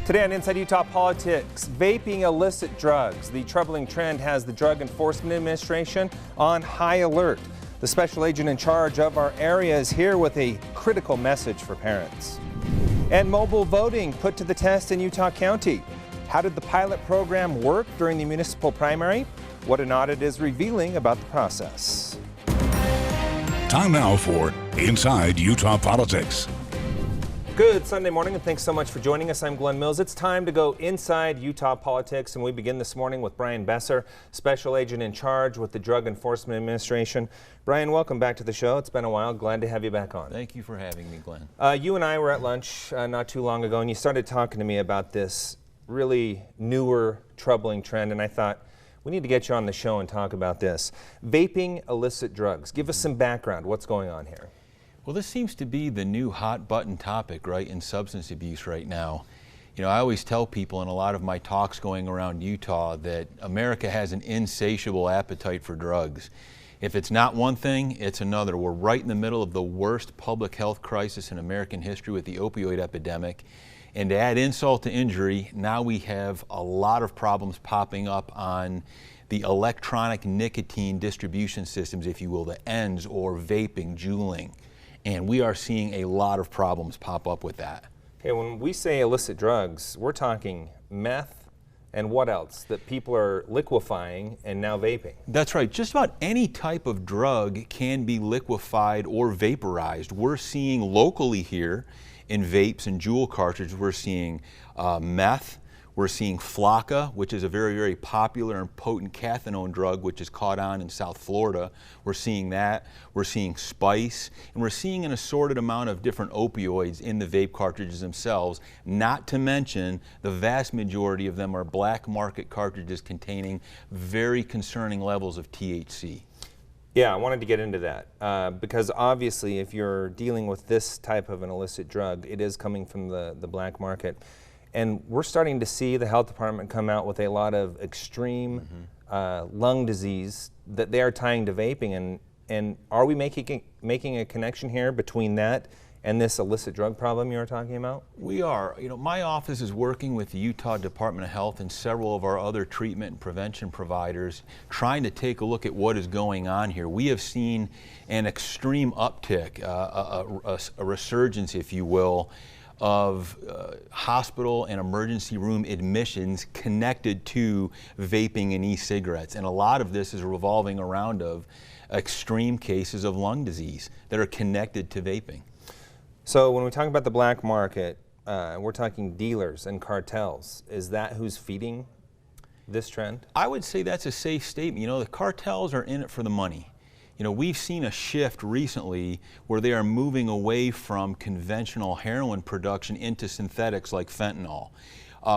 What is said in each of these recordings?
Today on Inside Utah Politics, vaping illicit drugs. The troubling trend has the Drug Enforcement Administration on high alert. The special agent in charge of our area is here with a critical message for parents. And mobile voting put to the test in Utah County. How did the pilot program work during the municipal primary? What an audit is revealing about the process. Time now for Inside Utah Politics. Good Sunday morning, and thanks so much for joining us. I'm Glenn Mills. It's time to go inside Utah politics, and we begin this morning with Brian Besser, Special Agent in charge with the Drug Enforcement Administration. Brian, welcome back to the show. It's been a while. Glad to have you back on. Thank you for having me, Glenn. You and I were at lunch not too long ago, and you started talking to me about this really newer, troubling trend, and I thought, we need to get you on the show and talk about this. Vaping illicit drugs. Give us some background. What's going on here? Well, this seems to be the new hot button topic, right, in substance abuse right now. You know, I always tell people in a lot of my talks going around Utah that America has an insatiable appetite for drugs. If it's not one thing, it's another. We're right in the middle of the worst public health crisis in American history with the opioid epidemic. And to add insult to injury, now we have a lot of problems popping up on the electronic nicotine distribution systems, if you will, the ENDS, or vaping, juuling. And we are seeing a lot of problems pop up with that. Okay, when we say illicit drugs, we're talking meth and what else that people are liquefying and now vaping? That's right. Just about any type of drug can be liquefied or vaporized. We're seeing locally here in vapes and Juul cartridges, we're seeing meth. We're seeing Flakka, which is a very, very popular and potent cathinone drug, which is caught on in South Florida. We're seeing that. We're seeing spice. And we're seeing an assorted amount of different opioids in the vape cartridges themselves, not to mention the vast majority of them are black market cartridges containing very concerning levels of THC. Yeah, I wanted to get into that because obviously if you're dealing with this type of an illicit drug, it is coming from the black market. And we're starting to see the health department come out with a lot of extreme lung disease that they are tying to vaping. And are we making a connection here between that and this illicit drug problem you were talking about? We are. You know, my office is working with the Utah Department of Health and several of our other treatment and prevention providers trying to take a look at what is going on here. We have seen an extreme uptick, a resurgence, if you will, of hospital and emergency room admissions connected to vaping and e-cigarettes. And a lot of this is revolving around of extreme cases of lung disease that are connected to vaping. So when we talk about the black market, we're talking dealers and cartels. Is that who's feeding this trend? I would say that's a safe statement. You know, the cartels are in it for the money. You know, we've seen a shift recently where they are moving away from conventional heroin production into synthetics like fentanyl,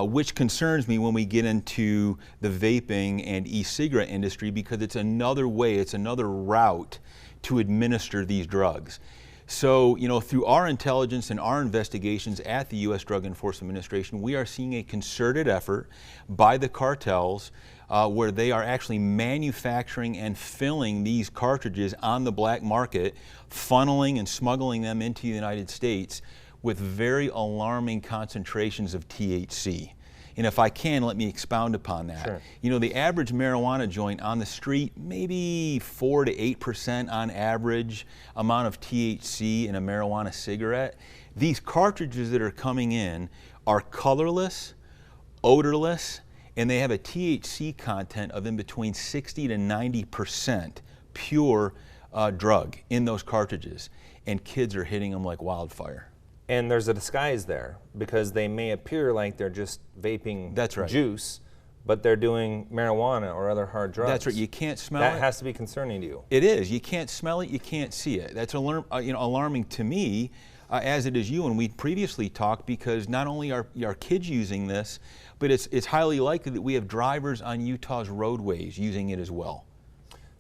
which concerns me when we get into the vaping and e-cigarette industry because it's another way, it's another route to administer these drugs. So, you know, through our intelligence and our investigations at the U.S. Drug Enforcement Administration, we are seeing a concerted effort by the cartels where they are actually manufacturing and filling these cartridges on the black market, funneling and smuggling them into the United States with very alarming concentrations of THC. And if I can, let me expound upon that. Sure. You know, the average marijuana joint on the street, maybe 4 to 8% on average amount of THC in a marijuana cigarette. These cartridges that are coming in are colorless, odorless, and they have a THC content of in between 60 to 90% pure drug in those cartridges. And kids are hitting them like wildfire. And there's a disguise there because they may appear like they're just vaping juice, but they're doing marijuana or other hard drugs. That's right. You can't smell it. That has to be concerning to you. It is. You can't smell it. You can't see it. That's alarming to me, as it is you. And we previously talked because not only are kids using this, but it's highly likely that we have drivers on Utah's roadways using it as well.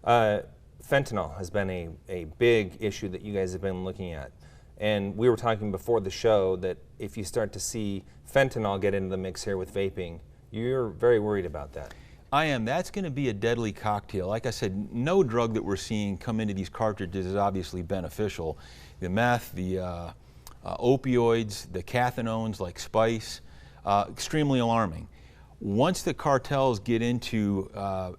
Fentanyl has been a big issue that you guys have been looking at. And we were talking before the show that if you start to see fentanyl get into the mix here with vaping, you're very worried about that. I am. That's going to be a deadly cocktail. Like I said, no drug that we're seeing come into these cartridges is obviously beneficial. The meth, the opioids, the cathinones like spice, Extremely alarming. Once the cartels get into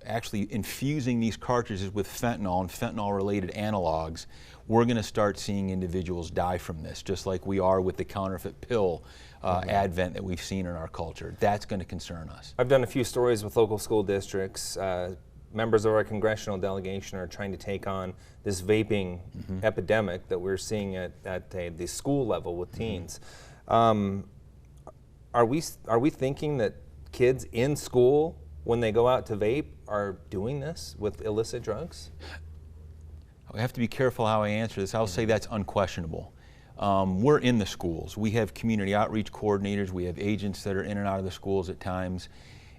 actually infusing these cartridges with fentanyl and fentanyl-related analogs, we're going to start seeing individuals die from this, just like we are with the counterfeit pill advent that we've seen in our culture. That's going to concern us. I've done a few stories with local school districts. Members of our congressional delegation are trying to take on this vaping epidemic that we're seeing at the school level with teens. Are we thinking that kids in school, when they go out to vape, are doing this with illicit drugs? I have to be careful how I answer this. I'll say that's unquestionable. We're in the schools. We have community outreach coordinators. We have agents that are in and out of the schools at times.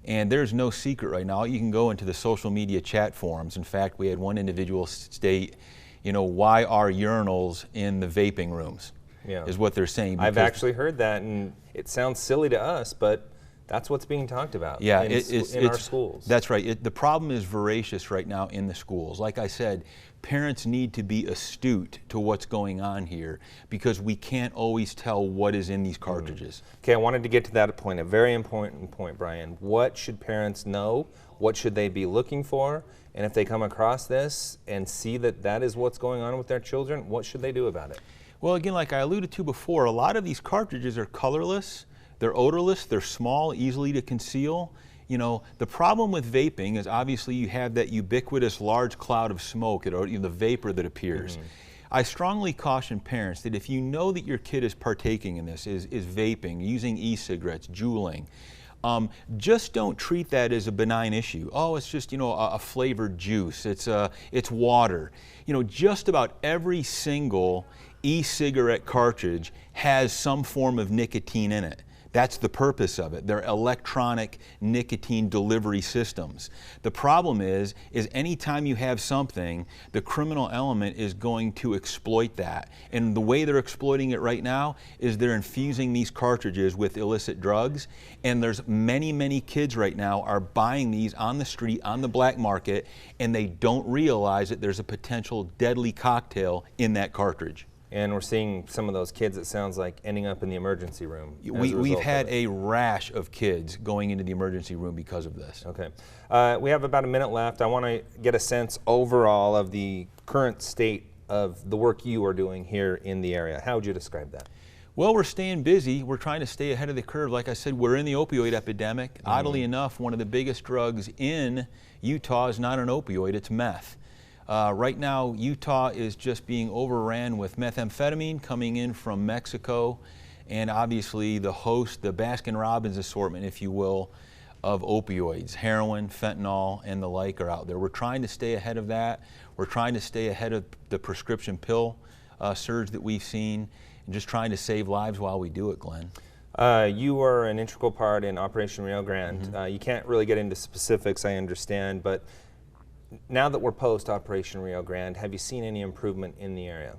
And there's no secret right now. You can go into the social media chat forums. In fact, we had one individual state, you know, why are urinals in the vaping rooms? Yeah. Is what they're saying. I've actually heard that, and it sounds silly to us, but that's what's being talked about in our schools. That's right. The problem is voracious right now in the schools. Like I said, parents need to be astute to what's going on here because we can't always tell what is in these cartridges. Okay, I wanted to get to that point, a very important point, Brian. What should parents know? What should they be looking for? And if they come across this and see that that is what's going on with their children, what should they do about it? Well, again, like I alluded to before, a lot of these cartridges are colorless. They're odorless, they're small, easily to conceal. You know, the problem with vaping is obviously you have that ubiquitous large cloud of smoke, or the vapor that appears. I strongly caution parents that if you know that your kid is partaking in this, is vaping, using e-cigarettes, juuling, just don't treat that as a benign issue. Oh, it's just, you know, a flavored juice, it's water. You know, just about every single e-cigarette cartridge has some form of nicotine in it. That's the purpose of it. They're electronic nicotine delivery systems. The problem is anytime you have something, the criminal element is going to exploit that. And the way they're exploiting it right now is they're infusing these cartridges with illicit drugs. And there's many kids right now are buying these on the street, on the black market, and they don't realize that there's a potential deadly cocktail in that cartridge. And we're seeing some of those kids, it sounds like, ending up in the emergency room. We've had a rash of kids going into the emergency room because of this. Okay. We have about a minute left. I want to get a sense overall of the current state of the work you are doing here in the area. How would you describe that? Well, we're staying busy. We're trying to stay ahead of the curve. Like I said, we're in the opioid epidemic. Oddly enough, one of the biggest drugs in Utah is not an opioid, it's meth. Right now, Utah is just being overran with methamphetamine coming in from Mexico, and obviously the Baskin-Robbins assortment, if you will, of opioids. Heroin, fentanyl, and the like are out there. We're trying to stay ahead of that. We're trying to stay ahead of the prescription pill surge that we've seen, and just trying to save lives while we do it, Glenn. You are an integral part in Operation Rio Grande. You can't really get into specifics, I understand, but now that we're post-Operation Rio Grande, have you seen any improvement in the area?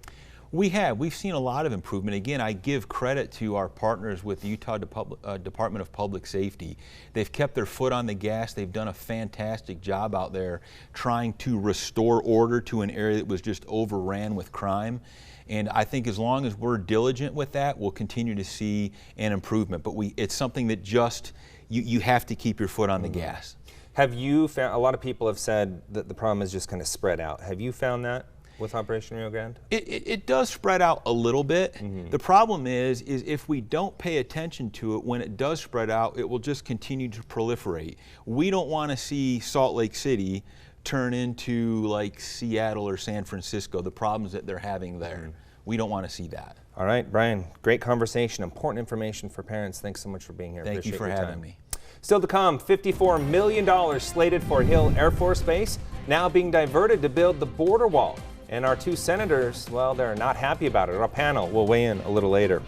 We have. We've seen a lot of improvement. Again, I give credit to our partners with the Utah Department of Public Safety. They've kept their foot on the gas. They've done a fantastic job out there trying to restore order to an area that was just overran with crime. And I think as long as we're diligent with that, we'll continue to see an improvement. But it's something that just, you have to keep your foot on the gas. Have you found, a lot of people have said that the problem is just kind of spread out. Have you found that with Operation Rio Grande? It does spread out a little bit. The problem is if we don't pay attention to it, when it does spread out, it will just continue to proliferate. We don't want to see Salt Lake City turn into like Seattle or San Francisco, the problems that they're having there. We don't want to see that. All right, Brian, great conversation, important information for parents. Thanks so much for being here. Thank you for having me. Still to come, $54 million slated for Hill Air Force Base, now being diverted to build the border wall. And our two senators, well, they're not happy about it. Our panel will weigh in a little later.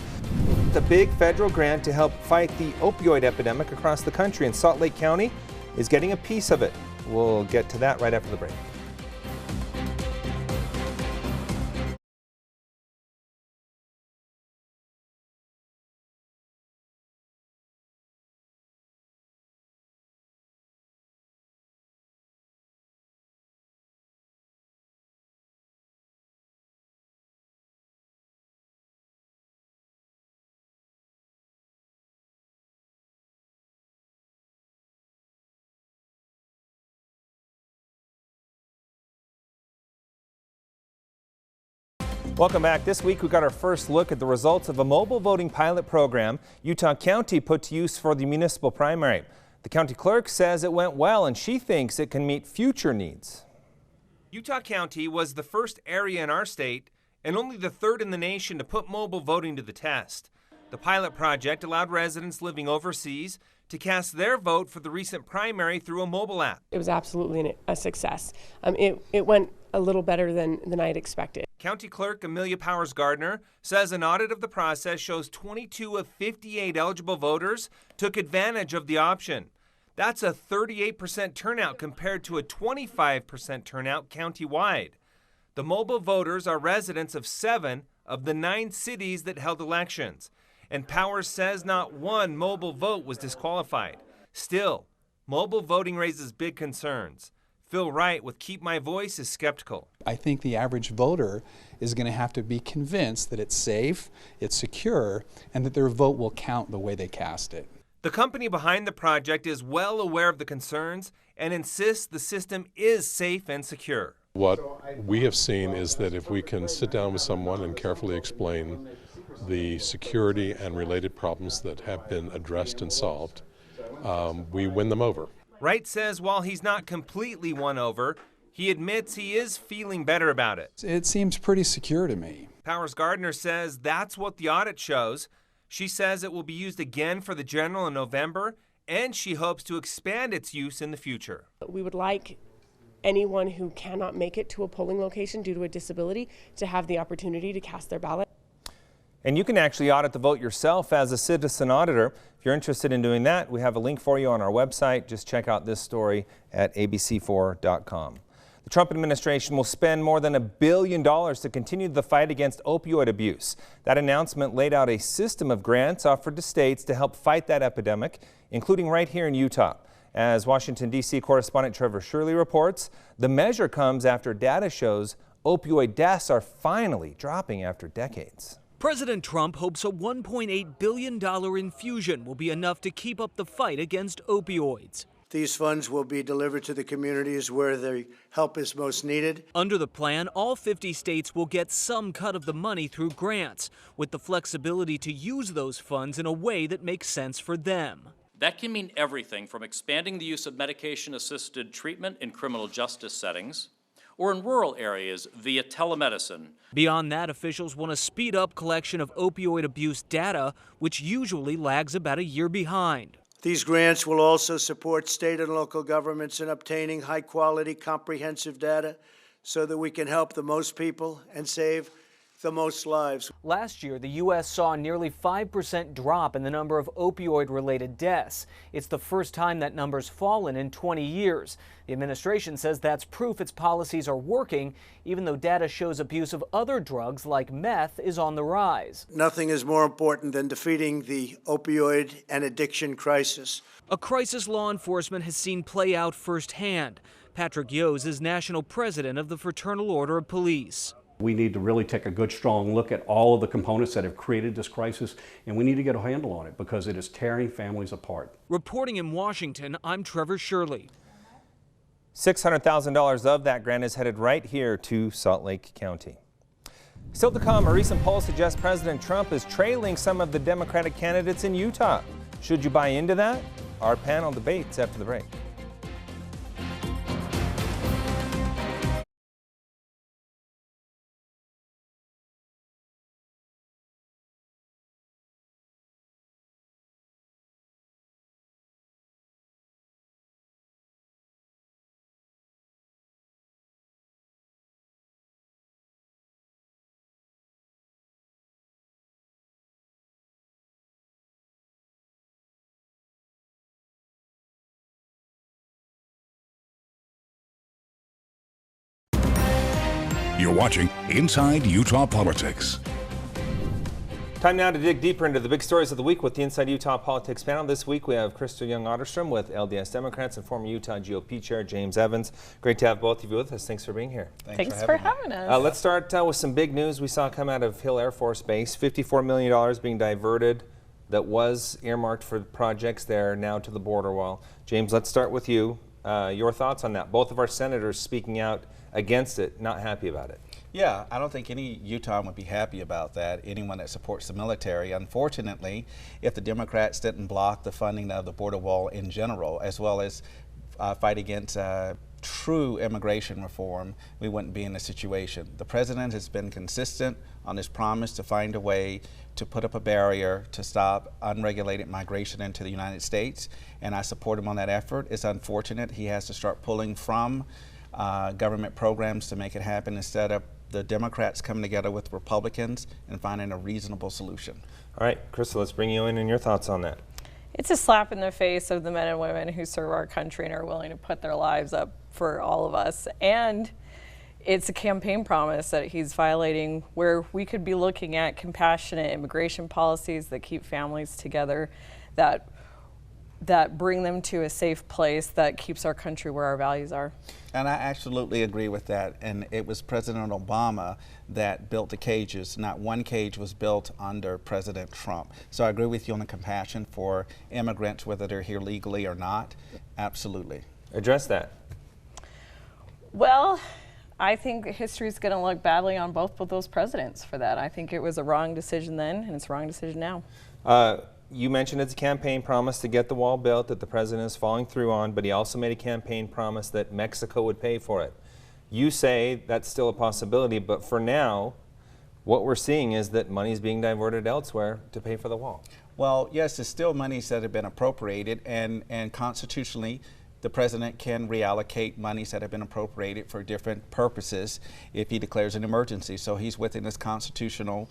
The big federal grant to help fight the opioid epidemic across the country, and Salt Lake County is getting a piece of it. We'll get to that right after the break. Welcome back. This week we got our first look at the results of a mobile voting pilot program Utah County put to use for the municipal primary. The county clerk says it went well and she thinks it can meet future needs. Utah County was the first area in our state and only the third in the nation to put mobile voting to the test. The pilot project allowed residents living overseas to cast their vote for the recent primary through a mobile app. It was absolutely a success. It went a little better than I had expected. County Clerk Amelia Powers Gardner says an audit of the process shows 22 of 58 eligible voters took advantage of the option. That's a 38% turnout compared to a 25% turnout countywide. The mobile voters are residents of 7 of the 9 cities that held elections. And Powers says not one mobile vote was disqualified. Still, mobile voting raises big concerns. Phil Wright with Keep My Voice is skeptical. I think the average voter is going to have to be convinced that it's safe, it's secure, and that their vote will count the way they cast it. The company behind the project is well aware of the concerns and insists the system is safe and secure. What we have seen is that if we can sit down with someone and carefully explain the security and related problems that have been addressed and solved, we win them over. Wright says while he's not completely won over, he admits he is feeling better about it. It seems pretty secure to me. Powers Gardner says that's what the audit shows. She says it will be used again for the general in November, and she hopes to expand its use in the future. We would like anyone who cannot make it to a polling location due to a disability to have the opportunity to cast their ballot. And you can actually audit the vote yourself as a citizen auditor. If you're interested in doing that, we have a link for you on our website. Just check out this story at abc4.com. The Trump administration will spend more than $1 billion to continue the fight against opioid abuse. That announcement laid out a system of grants offered to states to help fight that epidemic, including right here in Utah. As Washington, D.C. correspondent Trevor Shirley reports, the measure comes after data shows opioid deaths are finally dropping after decades. President Trump hopes a $1.8 billion infusion will be enough to keep up the fight against opioids. These funds will be delivered to the communities where the help is most needed. Under the plan, all 50 states will get some cut of the money through grants, with the flexibility to use those funds in a way that makes sense for them. That can mean everything from expanding the use of medication-assisted treatment in criminal justice settings, or in rural areas via telemedicine. Beyond that, officials want to speed up collection of opioid abuse data, which usually lags about a year behind. These grants will also support state and local governments in obtaining high-quality, comprehensive data so that we can help the most people and save the most lives. Last year, the U.S. saw a nearly 5% drop in the number of opioid-related deaths. It's the first time that number's fallen in 20 years. The administration says that's proof its policies are working, even though data shows abuse of other drugs like meth is on the rise. Nothing is more important than defeating the opioid and addiction crisis. A crisis law enforcement has seen play out firsthand. Patrick Yos is national president of the Fraternal Order of Police. We need to really take a good, strong look at all of the components that have created this crisis, and we need to get a handle on it because it is tearing families apart. Reporting in Washington, I'm Trevor Shirley. $600,000 of that grant is headed right here to Salt Lake County. Still to come, a recent poll suggests President Trump is trailing some of the Democratic candidates in Utah. Should you buy into that? Our panel debates after the break. You're watching Inside Utah Politics. Time now to dig deeper into the big stories of the week with the Inside Utah Politics panel. This week we have Crystal Young-Otterstrom with LDS Democrats and former Utah GOP Chair James Evans. Great to have both of you with us. Thanks for being here. Thanks for having us. Let's start with some big news we saw come out of Hill Air Force Base. $54 million being diverted that was earmarked for projects there now to the border wall. James, let's start with you. Your thoughts on that. Both of our senators speaking out against it, not happy about it. Yeah, I don't think any Utahn would be happy about that, anyone that supports the military. Unfortunately, if the Democrats didn't block the funding of the border wall in general, as well as fight against true immigration reform, we wouldn't be in this situation. The president has been consistent on his promise to find a way to put up a barrier to stop unregulated migration into the United States, and I support him on that effort. It's unfortunate he has to start pulling from government programs to make it happen instead of the Democrats coming together with Republicans and finding a reasonable solution. All right, Crystal, let's bring you in and your thoughts on that. It's a slap in the face of the men and women who serve our country and are willing to put their lives up for all of us. And it's a campaign promise that he's violating, where we could be looking at compassionate immigration policies that keep families together, that bring them to a safe place, that keeps our country where our values are. And I absolutely agree with that. And it was President Obama that built the cages. Not one cage was built under President Trump. So I agree with you on the compassion for immigrants, whether they're here legally or not. Absolutely. Address that. Well, I think history is going to look badly on both of those presidents for that. I think it was a wrong decision then, and it's a wrong decision now. You mentioned it's a campaign promise to get the wall built that the president is following through on, but he also made a campaign promise that Mexico would pay for it. You say that's still a possibility, but for now, what we're seeing is that money is being diverted elsewhere to pay for the wall. Well, yes, there's still monies that have been appropriated, and constitutionally, the president can reallocate monies that have been appropriated for different purposes if he declares an emergency. So he's within his constitutional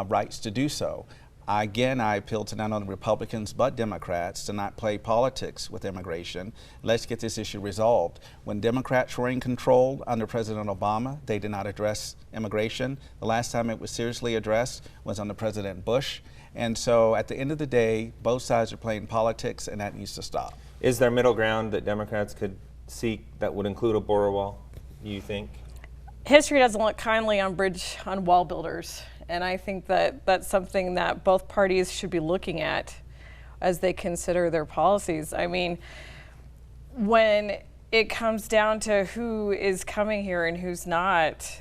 rights to do so. Again, I appeal to not only Republicans but Democrats to not play politics with immigration. Let's get this issue resolved. When Democrats were in control under President Obama, they did not address immigration. The last time it was seriously addressed was under President Bush. And so at the end of the day, both sides are playing politics, and that needs to stop. Is there middle ground that Democrats could seek that would include a border wall, you think? History doesn't look kindly on wall builders. And I think that that's something that both parties should be looking at as they consider their policies. I mean, when it comes down to who is coming here and who's not,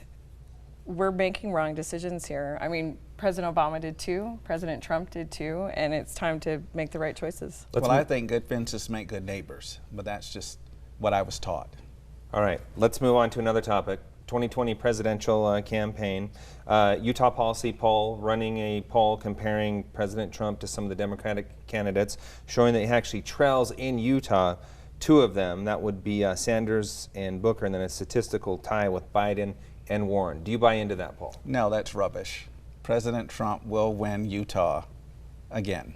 we're making wrong decisions here. I mean, President Obama did too, President Trump did too, and it's time to make the right choices. Well, I think good fences make good neighbors, but that's just what I was taught. All right, let's move on to another topic. 2020 presidential campaign. Utah Policy Poll, running a poll comparing President Trump to some of the Democratic candidates, showing that he actually trails in Utah, two of them. That would be Sanders and Booker, and then a statistical tie with Biden and Warren. Do you buy into that poll? No, that's rubbish. President Trump will win Utah again.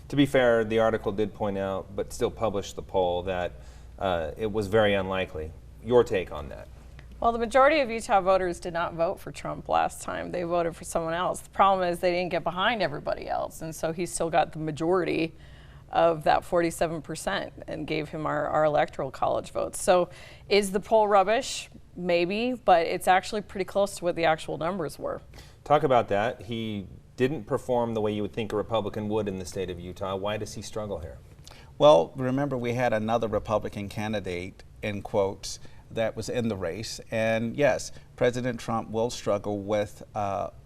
To be fair, the article did point out, but still published the poll, that it was very unlikely. Your take on that? Well, the majority of Utah voters did not vote for Trump last time. They voted for someone else. The problem is they didn't get behind everybody else, and so he still got the majority of that 47% and gave him our electoral college votes. So is the poll rubbish? Maybe, but it's actually pretty close to what the actual numbers were. Talk about that. He didn't perform the way you would think a Republican would in the state of Utah. Why does he struggle here? Well, remember, we had another Republican candidate, in quotes, that was in the race. And yes, President Trump will struggle with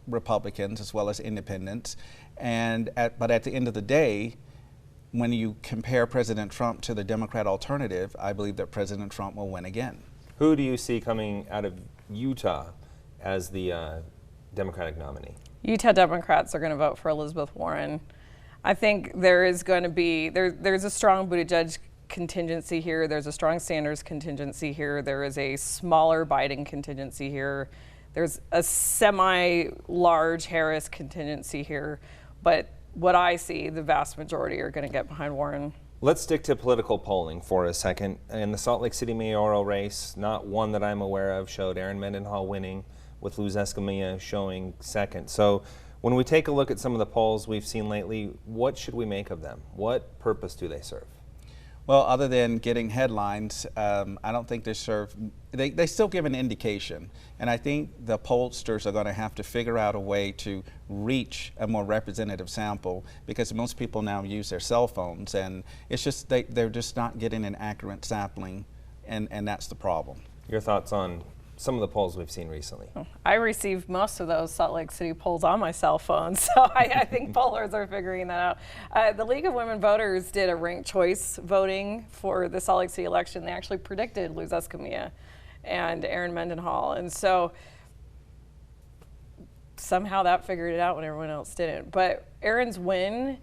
Republicans as well as independents. But at the end of the day, when you compare President Trump to the Democrat alternative, I believe that President Trump will win again. Who do you see coming out of Utah as the Democratic nominee? Utah Democrats are going to vote for Elizabeth Warren. I think there is going to be, there's a strong Buttigieg contingency here. There's a strong Sanders contingency here. There is a smaller Biden contingency here. There's a semi-large Harris contingency here. But what I see, the vast majority are going to get behind Warren. Let's stick to political polling for a second. In the Salt Lake City mayoral race, not one that I'm aware of showed Aaron Mendenhall winning, with Luz Escamilla showing second. So when we take a look at some of the polls we've seen lately, what should we make of them? What purpose do they serve? Well, other than getting headlines, I don't think they serve, they still give an indication. And I think the pollsters are going to have to figure out a way to reach a more representative sample, because most people now use their cell phones, and it's just, they're just not getting an accurate sampling, and that's the problem. Your thoughts on some of the polls we've seen recently? I received most of those Salt Lake City polls on my cell phone, so I think pollers are figuring that out. The League of Women Voters did a ranked choice voting for the Salt Lake City election. They actually predicted Luz Escamilla and Erin Mendenhall, and so somehow that figured it out when everyone else didn't. But Erin's win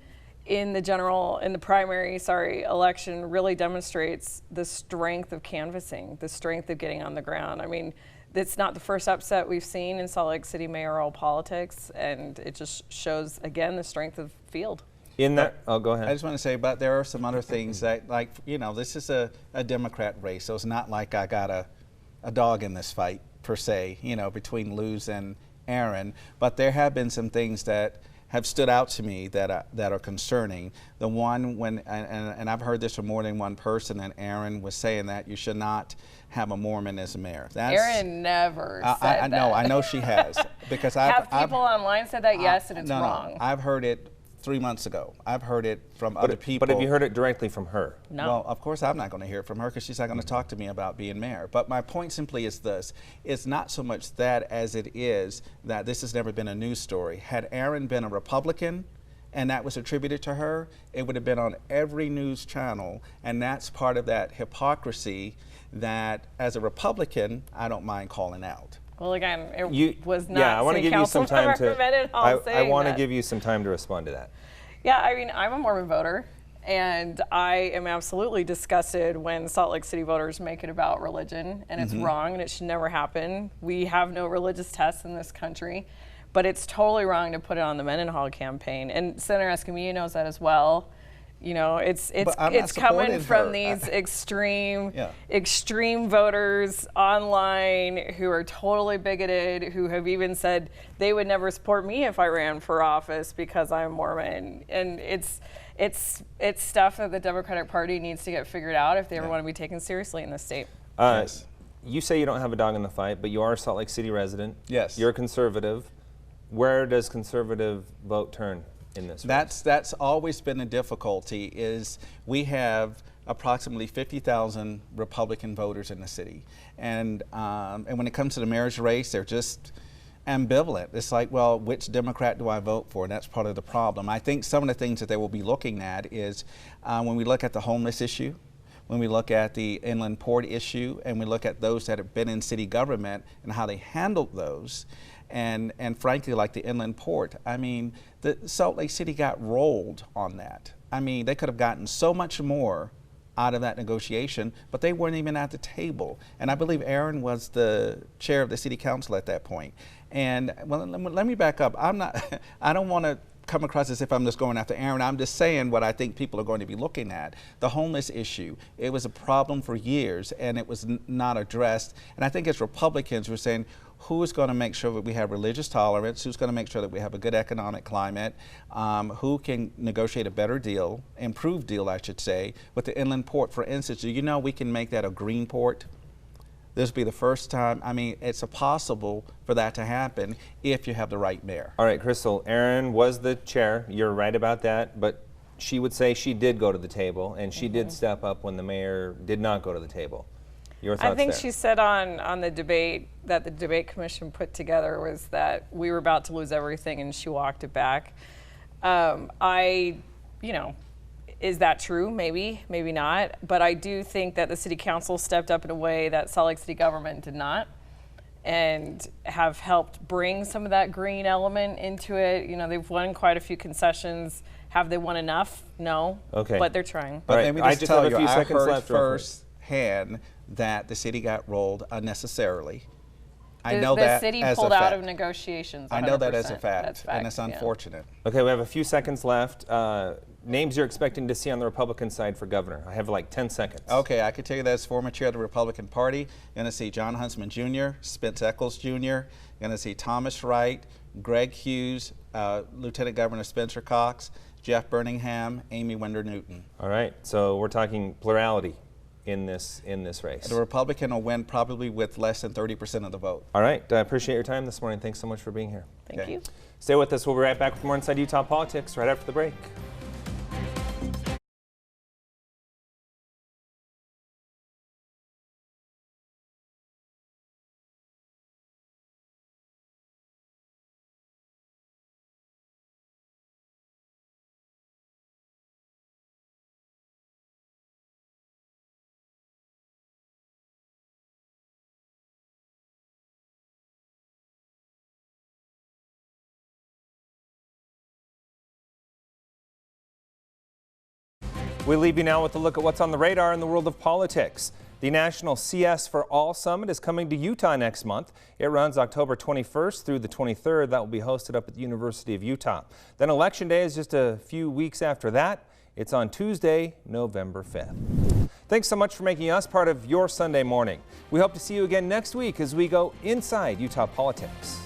in the primary election really demonstrates the strength of canvassing, the strength of getting on the ground. I mean, it's not the first upset we've seen in Salt Lake City mayoral politics, and it just shows, again, the strength of field. Oh, go ahead. I just want to say, but there are some other things that, like, you know, this is a Democrat race, so it's not like I got a dog in this fight, per se, you know, between Luz and Erin, but there have been some things that have stood out to me that are concerning. The one when, and I've heard this from more than one person, and Erin was saying that you should not have a Mormon as a mayor. Erin never said that. No, I know she has. Because have people online said that? Yes, and it's wrong. No, I've heard it 3 months ago. I've heard it from other people. But have you heard it directly from her? No. Well, of course I'm not going to hear it from her because she's not going to talk to me about being mayor. But my point simply is this. It's not so much that as it is that this has never been a news story. Had Erin been a Republican and that was attributed to her, it would have been on every news channel. And that's part of that hypocrisy that as a Republican, I don't mind calling out. Well, again, it was not. Yeah, I want to give you some time to. I want to that. give you some time to respond to that. Yeah, I mean, I'm a Mormon voter, and I am absolutely disgusted when Salt Lake City voters make it about religion, and it's wrong, and it should never happen. We have no religious tests in this country, but it's totally wrong to put it on the Mendenhall campaign, and Senator Escamilla knows that as well. You know, it's coming from these extreme voters online who are totally bigoted, who have even said they would never support me if I ran for office because I'm Mormon. And it's stuff that the Democratic Party needs to get figured out if they ever want to be taken seriously in this state. Yes. You say you don't have a dog in the fight, but you are a Salt Lake City resident. Yes. You're a conservative. Where does conservative vote turn in this race? That's always been a difficulty. Is we have approximately 50,000 Republican voters in the city, and when it comes to the mayor's race, they're just ambivalent. It's like, well, which Democrat do I vote for? And that's part of the problem. I think some of the things that they will be looking at is when we look at the homeless issue, when we look at the inland port issue, and we look at those that have been in city government and how they handled those. And frankly, like the inland port, I mean, the Salt Lake City got rolled on that. I mean, they could have gotten so much more out of that negotiation, but they weren't even at the table. And I believe Erin was the chair of the city council at that point. And well, let me back up. I don't want to come across as if I'm just going after Erin. I'm just saying what I think people are going to be looking at. The homeless issue, it was a problem for years and it was not addressed. And I think as Republicans, we're saying, who is going to make sure that we have religious tolerance? Who's going to make sure that we have a good economic climate? Who can negotiate a better deal, improved deal, I should say, with the inland port? For instance, do you know we can make that a green port? This will be the first time. I mean, it's possible for that to happen if you have the right mayor. All right, Crystal, Erin was the chair. You're right about that, but she would say she did go to the table, and she did step up when the mayor did not go to the table. Your thoughts I think there? she said on the debate that the debate commission put together was that we were about to lose everything, and she walked it back. Is that true? Maybe, maybe not. But I do think that the city council stepped up in a way that Salt Lake City government did not, and have helped bring some of that green element into it. You know, they've won quite a few concessions. Have they won enough? No. Okay. But they're trying. But let me just tell you, I heard left firsthand that the city got rolled unnecessarily. I know that the city pulled out of negotiations. 100%. I know that as a fact, That's and it's unfortunate. Yeah. Okay, we have a few seconds left. Names you're expecting to see on the Republican side for governor. I have like 10 seconds. Okay, I could tell you that as former chair of the Republican Party, you're going to see John Huntsman Jr., Spence Eccles Jr., you're going to see Thomas Wright, Greg Hughes, Lieutenant Governor Spencer Cox, Jeff Birmingham, Amy Winder Newton. All right, so we're talking plurality in this race. The Republican will win probably with less than 30% of the vote. All right, I appreciate your time this morning. Thanks so much for being here. Thank you. Stay with us. We'll be right back with more Inside Utah Politics right after the break. We leave you now with a look at what's on the radar in the world of politics. The National CS for All Summit is coming to Utah next month. It runs October 21st through the 23rd. That will be hosted up at the University of Utah. Then Election Day is just a few weeks after that. It's on Tuesday, November 5th. Thanks so much for making us part of your Sunday morning. We hope to see you again next week as we go inside Utah politics.